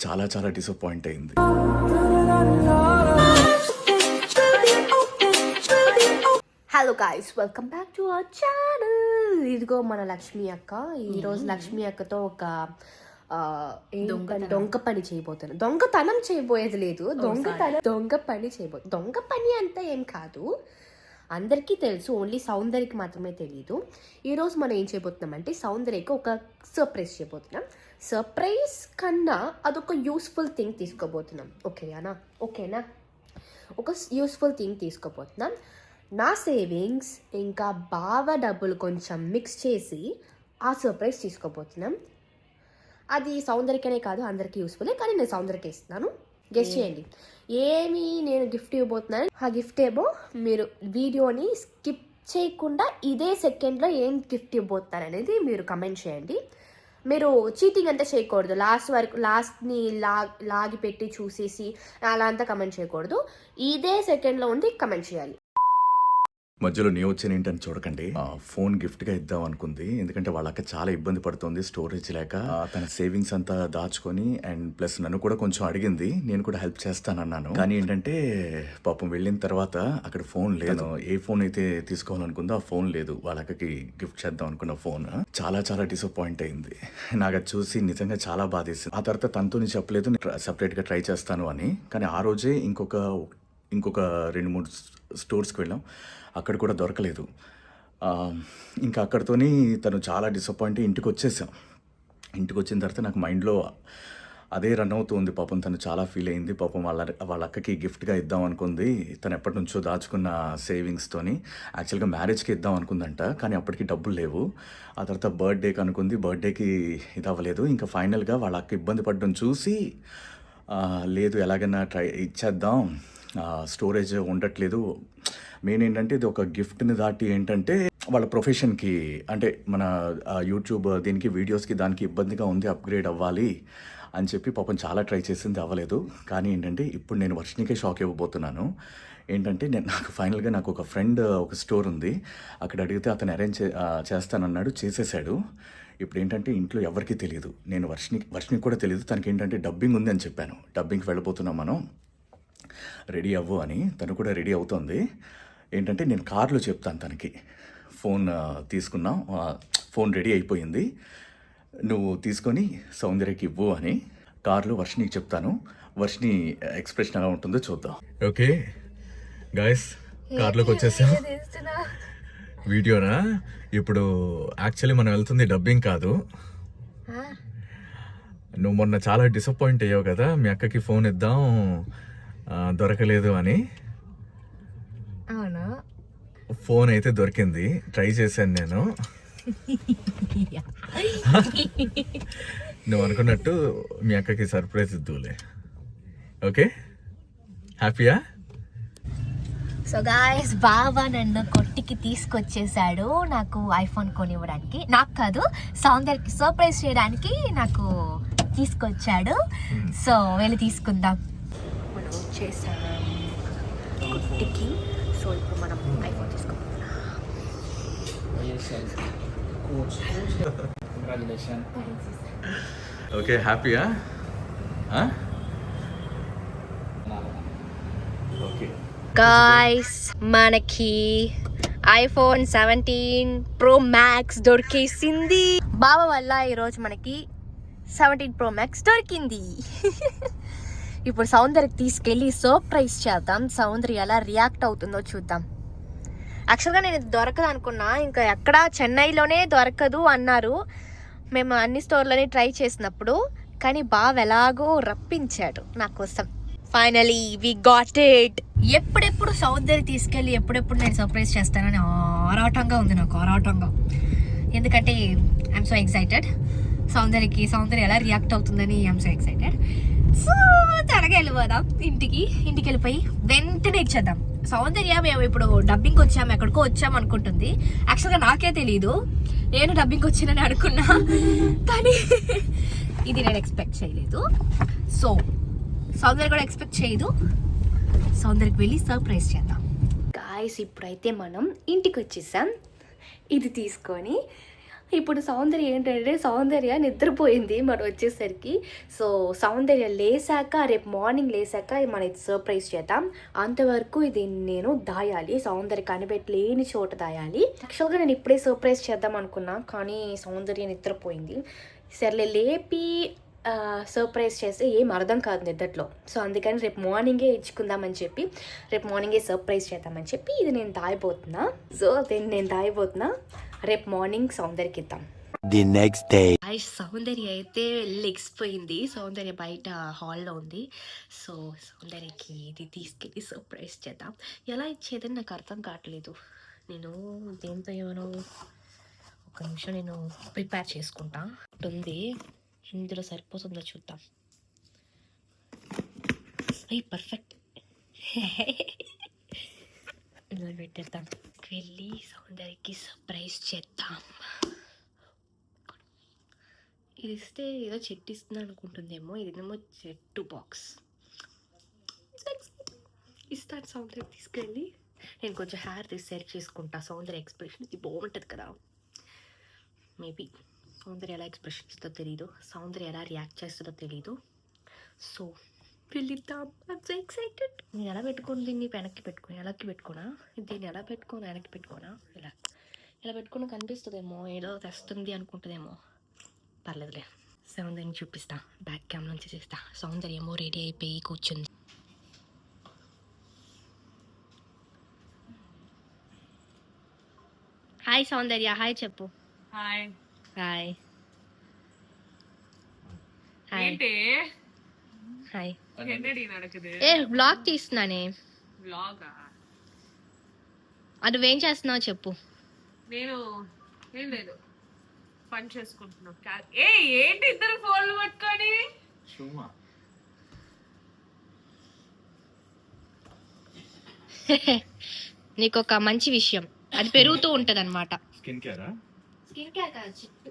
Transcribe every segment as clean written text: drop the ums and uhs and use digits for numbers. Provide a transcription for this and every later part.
చాలా చాలా డిసప్పాయింట్ అయింది. Hello guys, welcome back to our channel. ఇదిగో మన లక్ష్మి అక్క. ఈరోజు లక్ష్మి అక్కతో ఒక దొంగ పని చేయబోతాను. దొంగతనం చేయబోయేది లేదు, దొంగ పని చేయబోతుంది. దొంగ పని అంతా ఏం కాదు, అందరికీ తెలుసు, ఓన్లీ సౌందర్యకి మాత్రమే తెలియదు. ఈరోజు మనం ఏం చేయబోతున్నామంటే సౌందర్యకి ఒక సర్ప్రైజ్ చేయబోతున్నాం. సర్ప్రైజ్ కన్నా అదొక యూస్ఫుల్ థింగ్ తీసుకోబోతున్నాం. ఓకేనా? ఒక యూస్ఫుల్ థింగ్ తీసుకోబోతున్నాం. నా సేవింగ్స్ ఇంకా బావ డబ్బులు కొంచెం మిక్స్ చేసి ఆ సర్ప్రైజ్ తీసుకోబోతున్నాం. అది సౌందర్యకనే కాదు, అందరికీ యూస్ఫుల్లే, కానీ నేను సౌందర్యకే ఇస్తున్నాను. గెస్ట్ చేయండి ఏమి నేను గిఫ్ట్ ఇవ్వబోతున్నాను. ఆ గిఫ్ట్ ఏమో మీరు వీడియోని స్కిప్ చేయకుండా ఇదే సెకండ్లో ఏం గిఫ్ట్ ఇవ్వబోతున్నారు అనేది మీరు కమెంట్ చేయండి. మీరు చీటింగ్ అంతా చేయకూడదు, లాస్ట్ని లాగి పెట్టి చూసేసి అలా అంతా కమెంట్ చేయకూడదు. ఇదే సెకండ్లో ఉండి కమెంట్ చేయాలి. మధ్యలో నీ వచ్చాను ఏంటని చూడకండి. ఫోన్ గిఫ్ట్గా ఇద్దాం అనుకుంది, ఎందుకంటే వాళ్ళ అక్క చాలా ఇబ్బంది పడుతుంది స్టోరేజ్ లేక. తన సేవింగ్స్ అంతా దాచుకొని అండ్ ప్లస్ నన్ను కూడా కొంచెం అడిగింది, నేను కూడా హెల్ప్ చేస్తానన్నాను. కానీ ఏంటంటే పాపం వెళ్ళిన తర్వాత అక్కడ ఫోన్ లేదు. ఏ ఫోన్ అయితే తీసుకోవాలనుకుందో ఆ ఫోన్ లేదు. వాళ్ళ అక్కకి గిఫ్ట్ చేద్దాం అనుకున్న ఫోన్ చాలా చాలా డిసప్పాయింట్ అయింది. నాకు అది చూసి నిజంగా చాలా బాధేసింది. ఆ తర్వాత తనతో నేను చెప్పలేదు సపరేట్గా ట్రై చేస్తాను అని. కానీ ఆ రోజే ఇంకొక 2-3 స్టోర్స్కి వెళ్ళాం, అక్కడ కూడా దొరకలేదు. ఇంకా అక్కడితోని తను చాలా డిసప్పాయింట్ ఇంటికి వచ్చేసాం. ఇంటికి వచ్చిన తర్వాత నాకు మైండ్లో అదే రన్ అవుతుంది. పాపం తను చాలా ఫీల్ అయింది. పాపం వాళ్ళ అక్కకి గిఫ్ట్గా ఇద్దాం అనుకుంది. తను ఎప్పటి నుంచో దాచుకున్న సేవింగ్స్తోని యాక్చువల్గా మ్యారేజ్కి ఇద్దాం అనుకుందంట, కానీ అప్పటికి డబ్బులు లేవు. ఆ తర్వాత బర్త్డేకి అనుకుంది, బర్త్డేకి ఇది అవ్వలేదు. ఇంకా ఫైనల్గా వాళ్ళ అక్క ఇబ్బంది పడడం చూసి లేదు ఎలాగైనా ఇచ్చేద్దాం, స్టోరేజ్ ఉండట్లేదు. మెయిన్ ఏంటంటే ఇది ఒక గిఫ్ట్ని దాటి ఏంటంటే వాళ్ళ ప్రొఫెషన్కి, అంటే మన యూట్యూబ్ దీనికి వీడియోస్కి దానికి ఇబ్బందిగా ఉంది, అప్గ్రేడ్ అవ్వాలి అని చెప్పి పాపం చాలా ట్రై చేసింది, అవ్వలేదు. కానీ ఏంటంటే ఇప్పుడు నేను వర్షినికే షాక్ ఇవ్వబోతున్నాను. ఏంటంటే నాకు ఫైనల్గా నాకు ఒక ఫ్రెండ్ ఒక స్టోర్ ఉంది, అక్కడ అడిగితే అతను అరేంజ్ చేస్తానన్నాడు, చేసేసాడు. ఇప్పుడు ఏంటంటే ఇంట్లో ఎవరికీ తెలియదు, నేను వర్షినికి కూడా తెలియదు. తనకి ఏంటంటే డబ్బింగ్ ఉంది అని చెప్పాను, డబ్బింగ్కి వెళ్ళిపోతున్నాం మనం, రెడీ అవ్వు అని. తను కూడా రెడీ అవుతుంది. ఏంటంటే నేను కార్లో చెప్తాను తనకి, ఫోన్ తీసుకున్నాం, ఫోన్ రెడీ అయిపోయింది, నువ్వు తీసుకొని సౌందర్యకి ఇవ్వు అని కార్లో వర్షినికి చెప్తాను. వర్షిని ఎక్స్ప్రెషన్ ఎలా ఉంటుందో చూద్దాం. ఓకే గాయస్, కార్లోకి వచ్చేసాం. వీడియోనా? ఇప్పుడు యాక్చువల్లీ మనం వెళ్తుంది డబ్బింగ్ కాదు. నువ్వు మొన్న చాలా డిసప్పాయింట్ అయ్యావు కదా, మీ అక్కకి ఫోన్ ఇద్దాం దొరకలేదు అని. అవునా? ఫోన్ అయితే దొరికింది, ట్రై చేశాను నేను. నువ్వు అనుకున్నట్టు మీ అక్కకి సర్ప్రైజ్ ఇద్దులే. ఓకే, హ్యాపీయా? సో గాయస్, బాబా నన్ను కొట్టికి తీసుకొచ్చేసాడు నాకు ఐఫోన్ కొనివ్వడానికి. నాకు కాదు, సౌందర్యకి సర్ప్రైజ్ చేయడానికి నాకు తీసుకొచ్చాడు. సో వెళ్ళి తీసుకుందాం. మనం వచ్చేసాం కొట్టికి. సో ఇప్పుడు మనం ఐఫోన్ తీసుకుందాం. ఓకే, హ్యాపీయా? ఓకే గాయ్స్, మనకి ఐఫోన్ 17 Pro Max దొరికేసింది. బాబా వల్ల ఈరోజు మనకి 17 Pro Max దొరికింది. ఇప్పుడు సౌందర్యకి తీసుకెళ్ళి సర్ప్రైజ్ చేద్దాం. సౌందర్య ఎలా రియాక్ట్ అవుతుందో చూద్దాం. యాక్చువల్గా నేను ఇది దొరకదు అనుకున్నా, ఇంకా ఎక్కడ చెన్నైలోనే దొరకదు అన్నారు మేము అన్ని స్టోర్లని ట్రై చేసినప్పుడు. కానీ బాబు ఎలాగో రప్పించాడు నా కోసం. Finally we got it. ఎప్పుడెప్పుడు సౌందర్య తీసుకెళ్ళి ఎప్పుడెప్పుడు నేను సర్ప్రైజ్ చేస్తానని ఆరాటంగా ఉంది నాకు, ఆరాటంగా. ఎందుకంటే ఐఎమ్ సో ఎక్సైటెడ్. సౌందర్య ఎలా రియాక్ట్ అవుతుందని ఐఎమ్ సో ఎక్సైటెడ్. సో త్వరగా వెళ్ళిపోదాం ఇంటికి వెళ్ళిపోయి వెంటనే ఇచ్చేద్దాం. సౌందర్య మేము ఇప్పుడు డబ్బింగ్కి వచ్చాము, ఎక్కడికో వచ్చాము అనుకుంటుంది. యాక్చువల్గా నాకే తెలీదు, నేను డబ్బింగ్కి వచ్చానని అనుకున్నా, కానీ ఇది నేను ఎక్స్పెక్ట్ చేయలేదు. సో సౌందర్య కూడా ఎక్స్పెక్ట్ చేయదు. సౌందర్యకి వెళ్ళి సర్ప్రైజ్ చేద్దాం. గాయస్, ఇప్పుడైతే మనం ఇంటికి వచ్చేసాం. ఇది తీసుకొని ఇప్పుడు సౌందర్య ఏంటంటే సౌందర్య నిద్రపోయింది మనం వచ్చేసరికి. సో సౌందర్య లేసాక రేపు మార్నింగ్ లేసాక మనం సర్ప్రైజ్ చేద్దాం. అంతవరకు ఇది నేను దాయాలి, సౌందర్య కనిపెట్టలేని చోట దాయాలి. యాక్చువల్గా నేను ఇప్పుడే సర్ప్రైజ్ చేద్దాం అనుకున్నా, కానీ సౌందర్య నిద్రపోయింది. సర్లే లేపి సర్ప్రైజ్ చేస్తే ఏం అర్థం కాదు నిద్దట్లో. సో అందుకని రేపు మార్నింగే ఇచ్చుకుందామని చెప్పి రేపు మార్నింగే సర్ప్రైజ్ చేద్దామని చెప్పి ఇది నేను దాయబోతున్నా. సో దీన్ని నేను దాయబోతున్నా, రేపు మార్నింగ్ సౌందర్యకి ఇద్దాం. The next day. సౌందర్య అయితే లెగ్సిపోయింది. సౌందర్య బయట హాల్లో ఉంది. సో సౌందర్యకి ఇది తీసుకెళ్ళి సర్ప్రైజ్ చేద్దాం. ఎలా ఇచ్చేదని నాకు అర్థం కావట్లేదు. నేను దేంతో ఏమో ఒక నిమిషం నేను ప్రిపేర్ చేసుకుంటా. ఉంది ఇందులో సరిపోతుందో చూద్దాం. అయ్యి పర్ఫెక్ట్. ఇందులో పెట్టేద్దాం. వెళ్ళి సౌందర్యకి సర్ప్రైజ్ చేద్దాం. ఇది ఇస్తే ఏదో చెట్టు ఇస్తుంది అనుకుంటుందేమో, ఇదేమో చెట్టు బాక్స్. ఇస్తాను సౌందర్య తీసుకెళ్ళి. నేను కొంచెం హెయిర్ తీసి సెట్ చేసుకుంటా. సౌందర్య ఎక్స్ప్రెషన్ ఇది బాగుంటుంది కదా. మేబీ సౌందర్య ఎలా ఎక్స్ప్రెషన్ ఇస్తుందో తెలీదు, సౌందర్య ఎలా రియాక్ట్ చేస్తుందో తెలీదు. సో వెళ్ళిద్దాం. I'm so excited. నేను ఎలా పెట్టుకోను దీన్ని? వెనక్కి పెట్టుకుని ఎలాకి పెట్టుకోనా? దీన్ని ఎలా పెట్టుకోను? వెనక్కి పెట్టుకోనా? ఇలా పెట్టుకుని కనిపిస్తుందేమో, ఏదో తెస్తుంది అనుకుంటుందేమో. పర్లేదులే, సౌందర్యని చూపిస్తా. బ్యాక్ క్యామ్ నుంచి చేస్తా. సౌందర్య ఏమో రెడీ అయిపోయి కూర్చుంది. హాయ్ సౌందర్య, హాయ్ చెప్పు. హాయ్ హాయ్ హాయ్ ఏంటి హాయ్. என்னடி நடக்குது? ఏ వ్లాగ్ తీస్తున్నానే. వ్లాగా? అది నువ్వేం చేస్తున్నావు చెప్పు. నేను ఏం లేదు, పని చేసుకుంటున్నా. ఏ ఏంటి ఇద్దరు ఫోన్లు పట్టుకొని? నీకు ఒక మంచి విషయం, అది పెరుగుతూ ఉంటది అనమాట. స్కిన్ కేరా? స్కిన్ కేర్ కాదు, చిట్టు.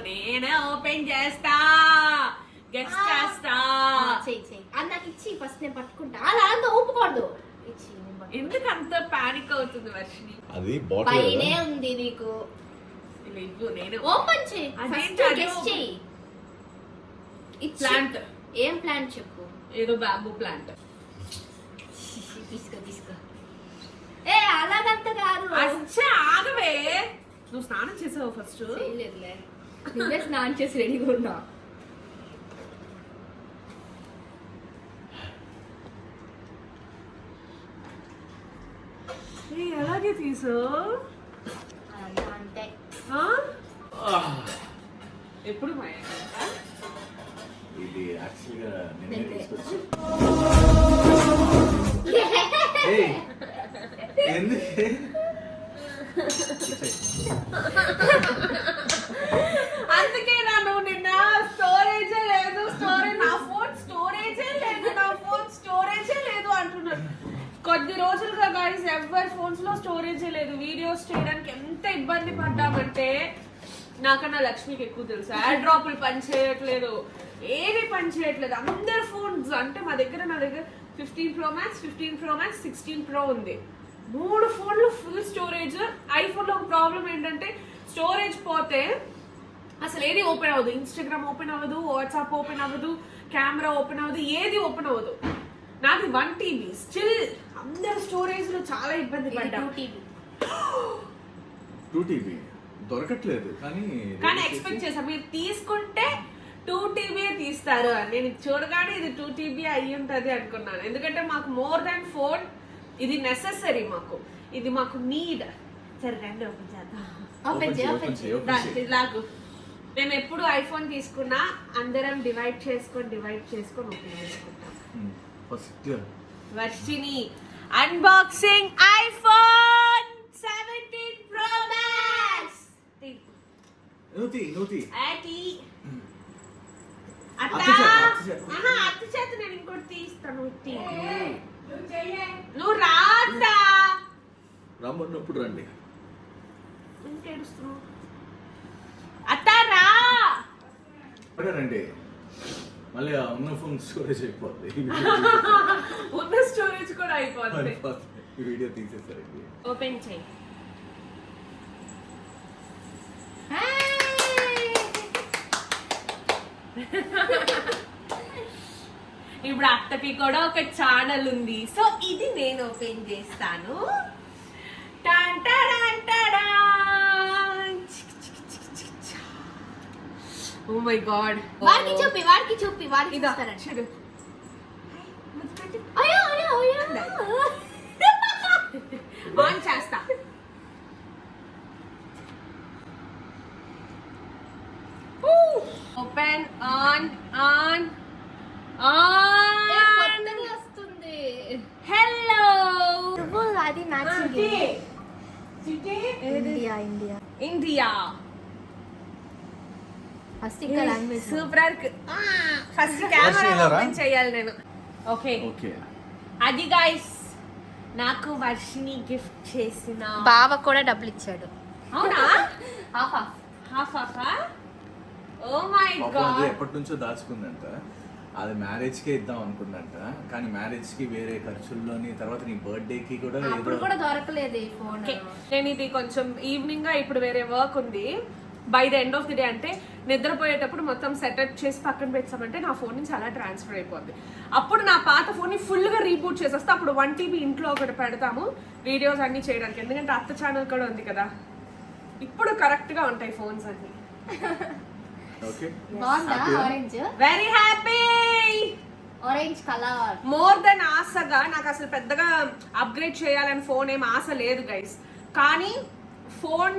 నేనే ఓపెన్ చేస్తా, గెస్ట్ చేస్తా. అది నాకు ఇచ్చి ఫస్ట్ నేను పట్టుకుంటా. అలా అంత ఊపుకూడదు. ఎందుకు అంత పానిక్ అవుతుంది వర్షిని? అది పైనే ఉంది నీకు. ఇలా ఇవ్వు, నేను ఓపెన్ చేయి. అదేంటి ఫస్ట్ అది? గెస్ చేయి. ప్లాంట్. ఏం ప్లాంట్ చెప్పు. ఏదో బ్యాంబూ ప్లాంట్. తీసుకో. ఏ అలాగంత కాదు. అచ్చా ఆగవే, నువ్వు స్నానం చేసావు ఫస్ట్? చేయలేదులే, నువ్వే స్నానం చేసి రెడీగా ఉన్నా. అలాగే తీసు. అంతే. ఎప్పుడు మాయ ఇది యాక్చువల్గా నేనే నేనే. తీసుకొచ్చి ఎందుకు అందుకే నన్ను నిన్న స్టోరేజే లేదు, నా ఫోన్ స్టోరేజే లేదు అంటున్నాను. కొద్ది రోజులుగా గైస్ ఎవరి ఫోన్స్ లో స్టోరేజే లేదు. వీడియోస్ చేయడానికి ఎంత ఇబ్బంది పడ్డామంటే నాకన్నా లక్ష్మికి ఎక్కువ తెలుసు. యాడ్ డ్రాపులు పని చేయట్లేదు, ఏవి పని చేయట్లేదు. అందరు ఫోన్స్ అంటే నా దగ్గర 15 Pro Max, 16 Pro ఉంది. 3 ఫోన్లు ఫుల్ స్టోరేజ్. ఐఫోన్ లో ప్రాబ్లం ఏంటంటే స్టోరేజ్ పోతే అసలు ఏది ఓపెన్ అవ్వదు. ఇన్స్టాగ్రామ్ ఓపెన్ అవ్వదు, వాట్సాప్ ఓపెన్ అవ్వదు, కెమెరా ఓపెన్ అవ్వదు, ఏది ఓపెన్ అవ్వదు. నాది 1 TB. స్టిల్ అందరు స్టోరేజ్ లో చాలా ఇబ్బంది పడ్డాం. 2 TB దొరకట్లేదు. కానీ ఎక్స్పెక్ట్ చేసాం మీరు తీసుకుంటే 2 TB తీస్తారు అని. నేను చూడగానే ఇది 2 TB అయ్యి ఉంటది అనుకున్నాను. ఎందుకంటే మాకు మోర్ దాన్ ఫోన్ ఇది నెసెసరీ, మాకు నీడ్. సరే రండి ఓపెన్ చేద్దాం. ఓపెన్ చేయి. ఇలాగు మేము ఎప్పుడు ఐఫోన్ తీసుకున్నా అందరం డివైడ్ చేసుకొని ఓపెన్ చేసుకుంటాం. First Varshini unboxing iPhone 17 Pro Max. నూతి అత్త చేత నేను ఇంకోటి తీస్తాను. నువ్వు రాతా రమ్మన్నప్పుడు రండి. ఇంకేడుస్తున్నావు? అత్త రా. రండి, మళ్ళీ ఆ ఉన్న ఫోన్ స్టోరేజ్ అయిపోద్ది. ఉన్న స్టోరేజ్ కూడా అయిపోతుంది. ఈ వీడియో తీసేసరికి ఓపెన్ చేయి. ఇప్పుడు అత్తకి కూడా ఒక ఛానల్ ఉంది, సో ఇది నేను ఓపెన్ చేస్తాను. టాన్ టాడాన్ టాడాన్. ఓ మై గాడ్, వాడికి చూపి వాడికి ఇదా చూస్తారంట. చూడు. అయ్యో అయ్యో అయ్యో ఆన్ చేస్తా. Open on on on. వస్తుంది. హలో అది matching India India India. First ఇంకా language super. First camera open చేయాలి నేను. ఓకే ఓకే, అది గైస్ నాకు వర్షిని గిఫ్ట్ చేసిన. బావ కూడా డబ్బులు ఇచ్చాడు. అవునా? Half half half. Oh my పాపం అది గాడ్. ఎప్పటి నుంచో దాచుకుందంట. అది మ్యారేజ్ కే ఇద్దాం అనుకుందంట, కానీ మ్యారేజ్ కి వేరే ఖర్చుల్లోని తర్వాత నీ బర్త్డే కి కూడా అప్పుడు కూడా దొరకలేదు ఈ ఫోన్. ఓకే, నేను ఇది కొంచెం ఈవినింగ్ గా ఇప్పుడు వేరే వర్క్ ఉంది. By the end of the day అంటే నిద్రపోయేటప్పుడు మొత్తం సెటప్ చేసి పక్కన పెట్టామంటే నా ఫోన్ నుంచి అలా ట్రాన్స్ఫర్ అయిపోద్ది. అప్పుడు నా పాత ఫోన్ ని ఫుల్ గా రీబూట్ చేసేస్తే అప్పుడు 1 TB ఇంట్లో ఒకటి పెడతాము వీడియోస్ అన్ని చేయడానికి, ఎందుకంటే అత్త ఛానల్ కూడా ఉంది కదా. ఇప్పుడు కరెక్ట్ గా ఉంటాయి ఫోన్స్ అన్ని. ఓకే. బాగుందా orange? Very happy. Orange colour. More than ఆశగా నాకు అసలు పెద్దగా అప్గ్రేడ్ చేయాలని ఫోన్ ఏం ఆశ లేదు గైస్, కానీ ఫోన్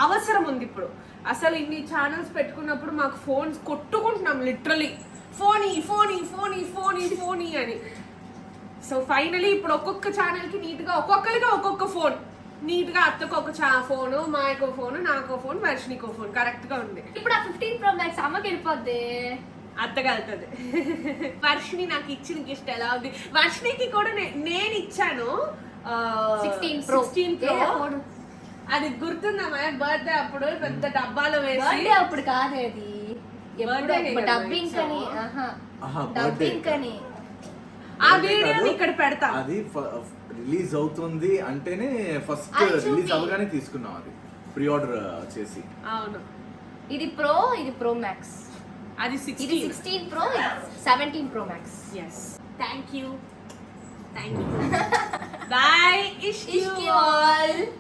అవసరం ఉంది ఇప్పుడు. అసలు ఇన్ని ఛానల్స్ పెట్టుకున్నప్పుడు మాకు ఫోన్స్ కొట్టుకుంటున్నాం లిటరలీ, ఫోన్ అని. సో ఫైనలీ ఇప్పుడు ఒక్కొక్క ఛానల్ కి నీట్ గా ఒక్కొక్కరికి ఒక్కొక్క ఫోన్, నీట్ గా అత్తకు ఒక ఫోను, మా యొక్క ఫోను, నాకు ఫోన్, వర్షినికి ఫోన్ కరెక్ట్ గా ఉంది. ఇప్పుడు ఆ 15 Pro Max అమ్మకి వెళ్ళిపోద్ది. అత్తగలుగుతుంది. వర్షిని నాకు ఇచ్చిన గిఫ్ట్ ఎలా ఉంది? వర్షినికి కూడా నేను ఇచ్చాను 16 Pro. 16 Pro. అది గుర్తుందా బర్త్డే అప్పుడు పెద్ద డబ్బాలో వేసి? బర్త్డే అప్పుడు కాదు అది, Birthday కదా డబ్బింగ్ కని. డబ్బింగ్ కని. ఆ వీడియోని ఇక్కడ పెడతా. అది రిలీజ్ అవుతుంది అంటేనే ఫస్ట్ అది చూపి. రిలీజ్ అవగానే తీసుకున్నాం, అది ప్రీ ఆర్డర్ చేసి. అవును, ఇది ప్రో, ఇది ప్రో మ్యాక్స్. అది ఇది 16 Pro, 17 Pro Max. yes. Thank you. Bye. Ish you all.